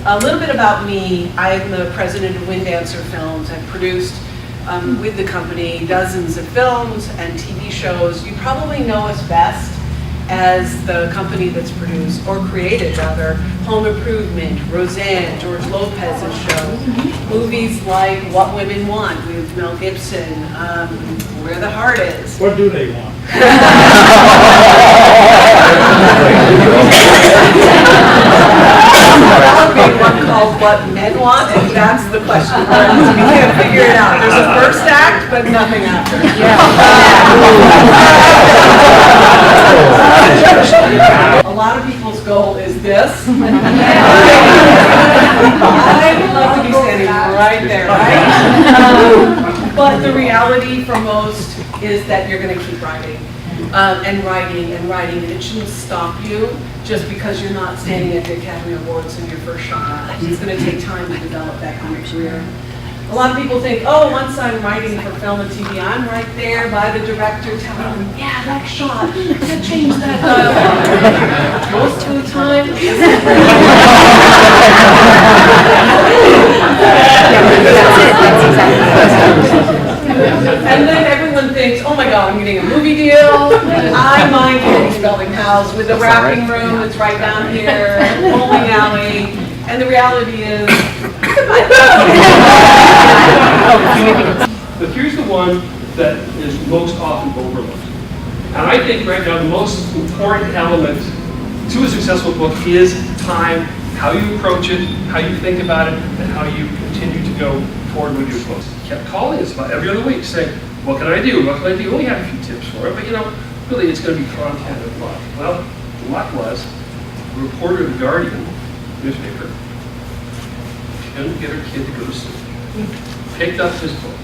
A little bit about me. I am the president of Wind Dancer Films. I've produced with the company dozens of films and TV shows. You probably know us best as the company that's produced, or created rather, Home Improvement, Roseanne, George Lopez's show, movies like What Women Want with Mel Gibson, Where the Heart Is. What do they want? One called What Men Want, and that's the question. We can't figure it out. There's a first act, but nothing after. A lot of people's goal is this. I would love to be standing right there, right? But the reality for most is that you're going to keep writing. And writing and writing, and it shouldn't stop you just because you're not standing at the Academy Awards in your first shot. It's going to take time to develop that kind of career. A lot of people think, oh, once I'm writing for film and TV, I'm right there by the director telling them, yeah, that shot, let's change that dialogue. Most of the time, and then everyone thinks, oh my God, I'm getting a movie deal. I mind getting Spelling House with the wrapping room that's right down here, bowling alley. And the reality is, but here's the one that is most often overlooked. And I think right now the most important element to a successful book is time, how you approach it, how you think about it, and how you continue to go forward with your books. He kept calling us about every other week saying, what can I do? What can I do? We only had a few tips for it, but really it's going to be content and luck. Well, the luck was a reporter of the Guardian newspaper couldn't get her kid to go to sleep. Picked up his book,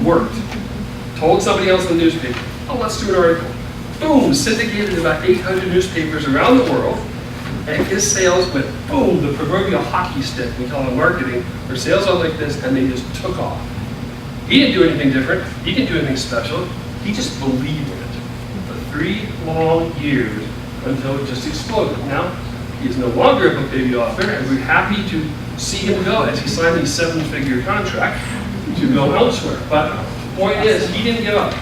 worked, told somebody else in the newspaper, oh, let's do an article. Boom, syndicated in about 800 newspapers around the world, and his sales went, boom, the proverbial hockey stick, we call it marketing, where sales are like this, and they just took off. He didn't do anything different, he didn't do anything special, he just believed in it for 3 long years until it just exploded. Now, he is no longer a book debut author, and we're happy to see him go as he signed a 7-figure contract to go elsewhere. But the point is, he didn't give up.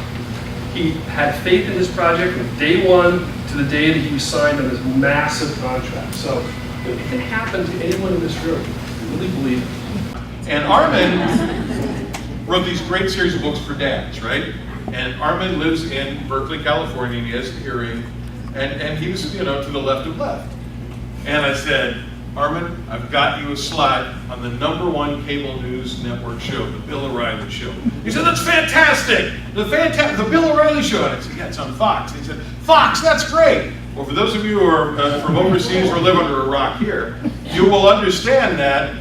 He had faith in this project from day one to the day that he signed on this massive contract. So it can happen to anyone in this room. We really believe it. And Armin wrote these great series of books for dads, right? And Armin lives in Berkeley, California, and he has a hearing, and he was, to the left of left. And I said, Armin, I've got you a slot on the #1 cable news network show, the Bill O'Reilly Show. He said, that's fantastic! The Bill O'Reilly Show. And I said, yeah, it's on Fox. He said, Fox, that's great! Well, for those of you who are from overseas or live under a rock here, you will understand that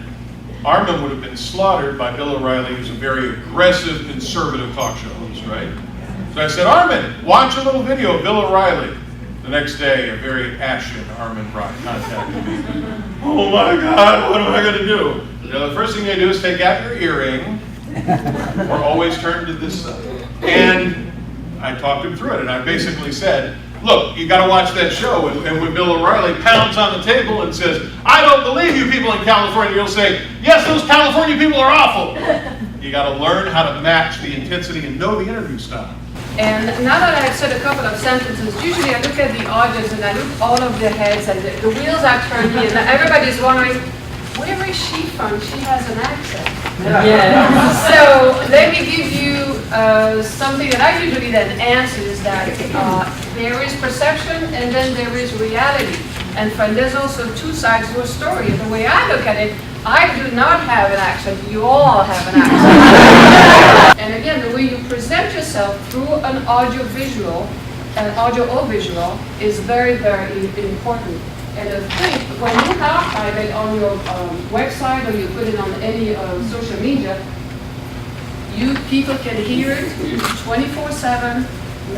Armin would have been slaughtered by Bill O'Reilly, who's a very aggressive, conservative talk show host, right? So I said, Armin, watch a little video of Bill O'Reilly. The next day, a very ashen Armin Brock contacted me. Oh my God, what am I going to do? The first thing they do is take out your earring, or always turn to this side. And I talked him through it, and I basically said, look, you got to watch that show. And when Bill O'Reilly pounds on the table and says, I don't believe you people in California, you'll say, yes, those California people are awful. You got to learn how to match the intensity and know the interview style. And now that I've said a couple of sentences, usually I look at the audience and I look at all of their heads and the wheels are turning and everybody's wondering, where is she from? She has an accent. Yeah. So let me give you something that I usually then answer is that there is perception and then there is reality. And there's also 2 sides to a story. And the way I look at it, I do not have an accent. You all have an accent. And again, the way you present yourself through an audio or visual is very, very important. And I think when you archive it on your website or you put it on any social media, people can hear it 24/7.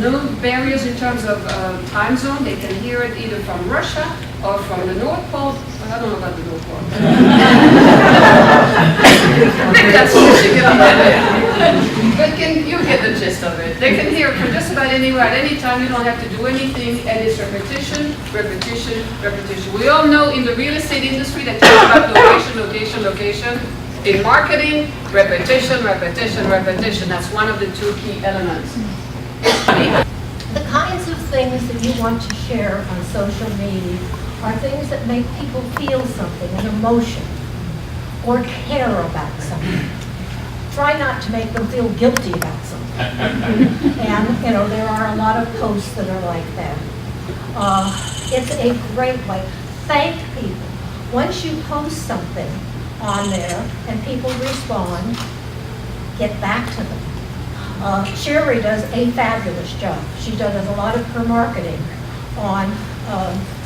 No barriers in terms of time zone. They can hear it either from Russia or from the North Pole. Well, I don't know about the North Pole. I think that's pushing it on that. But you get the gist of it. They can hear it from just about anywhere at any time. You don't have to do anything, and it's repetition, repetition, repetition. We all know in the real estate industry that talk about location, location, location. In marketing, repetition, repetition, repetition. That's one of the two key elements. The kinds of things that you want to share on social media are things that make people feel something, an emotion, or care about something. Try not to make them feel guilty about something. And, you know, there are a lot of posts that are like that. It's a great way. Thank people. Once you post something on there and people respond, get back to them. Sherry does a fabulous job. She does a lot of her marketing on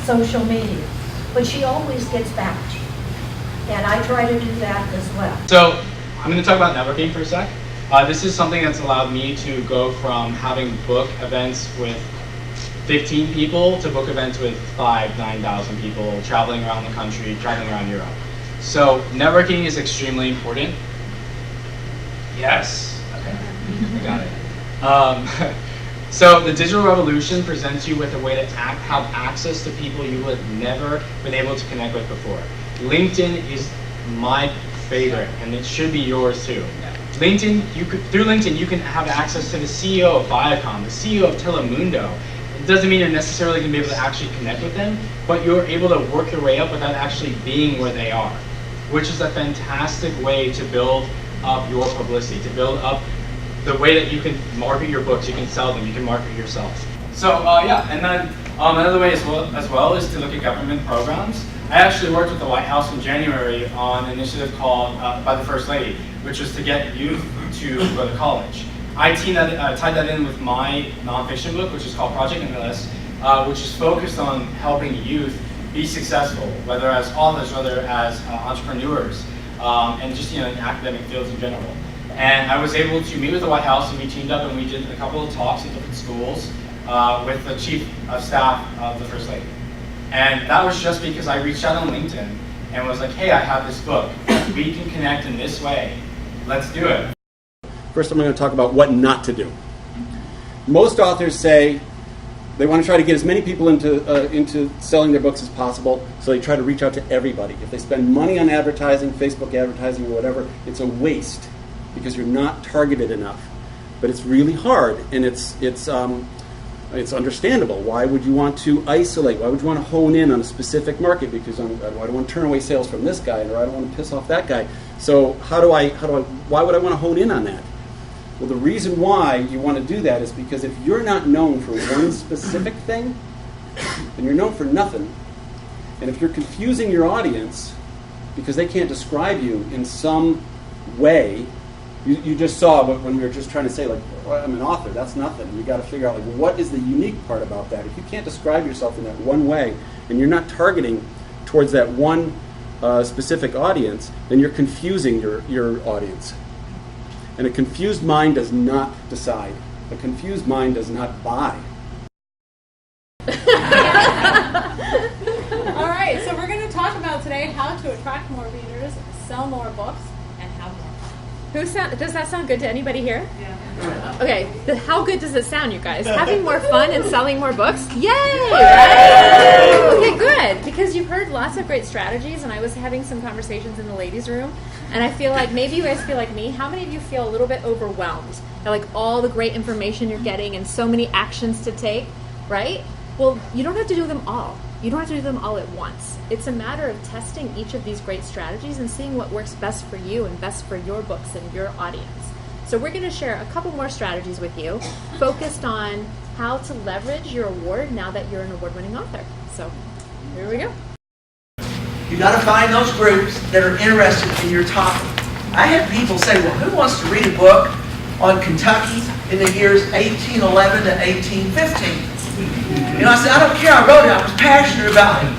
social media, but she always gets back to you. And I try to do that as well. So I'm going to talk about networking for a sec. This is something that's allowed me to go from having book events with 15 people to book events with 5,000, 9,000 people, traveling around the country, traveling around Europe. So networking is extremely important. Yes. Okay. I got it. So the digital revolution presents you with a way to have access to people you would never been able to connect with before. LinkedIn is my favorite, and it should be yours too. LinkedIn, through LinkedIn, you can have access to the CEO of Viacom, the CEO of Telemundo. It doesn't mean you're necessarily going to be able to actually connect with them, but you're able to work your way up without actually being where they are, which is a fantastic way to build up your publicity, to build up the way that you can market your books, you can sell them, you can market yourself. So yeah, and then another way as well is to look at government programs. I actually worked with the White House in January on an initiative called by the First Lady, which was to get youth to go to college. I tied that in with my nonfiction book, which is called Project Endless, which is focused on helping youth be successful, whether as authors, whether as entrepreneurs, and just in academic fields in general. And I was able to meet with the White House, and we teamed up and we did a couple of talks in different schools with the chief of staff of the First Lady. And that was just because I reached out on LinkedIn and was like, hey, I have this book. We can connect in this way. Let's do it. First, I'm going to talk about what not to do. Most authors say they want to try to get as many people into selling their books as possible, so they try to reach out to everybody. If they spend money on advertising, Facebook advertising or whatever, it's a waste because you're not targeted enough. But it's really hard, and it's understandable. Why would you want to isolate? Why would you want to hone in on a specific market? Because I don't want to turn away sales from this guy, or I don't want to piss off that guy. So why would I want to hone in on that? Well, the reason why you want to do that is because if you're not known for one specific thing, then you're known for nothing. And if you're confusing your audience because they can't describe you in some way, you just saw when we were just trying to say, like, well, I'm an author, that's nothing. You got to figure out, like, what is the unique part about that? If you can't describe yourself in that one way, and you're not targeting towards that one specific audience, then you're confusing your audience. And a confused mind does not decide. A confused mind does not buy. All right, so we're going to talk about today how to attract more readers, sell more books, and have more fun. Does that sound good to anybody here? Yeah. Okay, how good does it sound, you guys? Having more fun and selling more books? Yay! Right? Okay, good, because you've heard lots of great strategies, and I was having some conversations in the ladies' room, and I feel like maybe you guys feel like me. How many of you feel a little bit overwhelmed by like all the great information you're getting and so many actions to take, right? Well, you don't have to do them all. You don't have to do them all at once. It's a matter of testing each of these great strategies and seeing what works best for you and best for your books and your audience. So we're going to share a couple more strategies with you focused on how to leverage your award now that you're an award-winning author. So here we go. You got to find those groups that are interested in your topic. I had people say, well, who wants to read a book on Kentucky in the years 1811 to 1815? You know, I said, I don't care, I wrote it, I was passionate about it.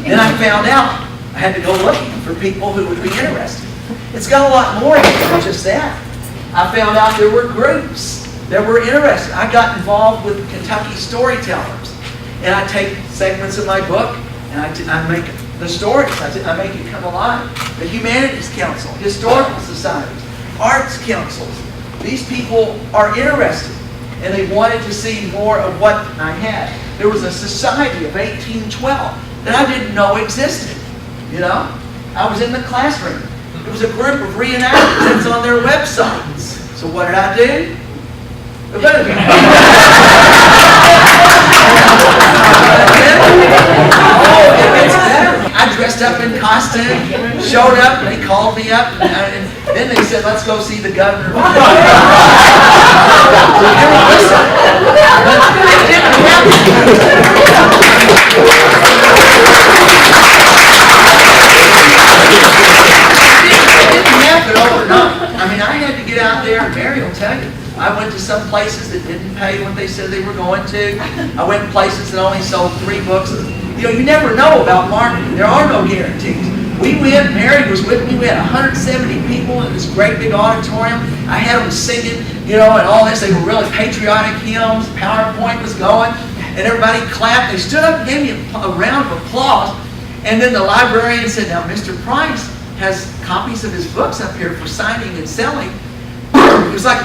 Then I found out I had to go looking for people who would be interested. It's got a lot more than just that. I found out there were groups that were interested. I got involved with Kentucky storytellers. And I take segments of my book and I make the stories, I make it come alive. The Humanities Council, Historical Societies, Arts Councils. These people are interested. and they wanted to see more of what I had. There was a society of 1812 that I didn't know existed, you know? I was in the classroom. It was a group of reenactors that's on their websites. So what did I do? I dressed up in costume, showed up, and they called me up, and then they said, let's go see the governor. I mean, I had to get out there, and Mary will tell you, I went to some places that didn't pay what they said they were going to. I went to places that only sold 3 books. You know, you never know about marketing. There are no guarantees. We went, Mary was with me, we had 170 people in this great big auditorium. I had them singing, you know, and all this. They were really patriotic hymns. PowerPoint was going, and everybody clapped. They stood up and gave me a round of applause. And then the librarian said, now, Mr. Price has copies of his books up here for signing and selling. It was like,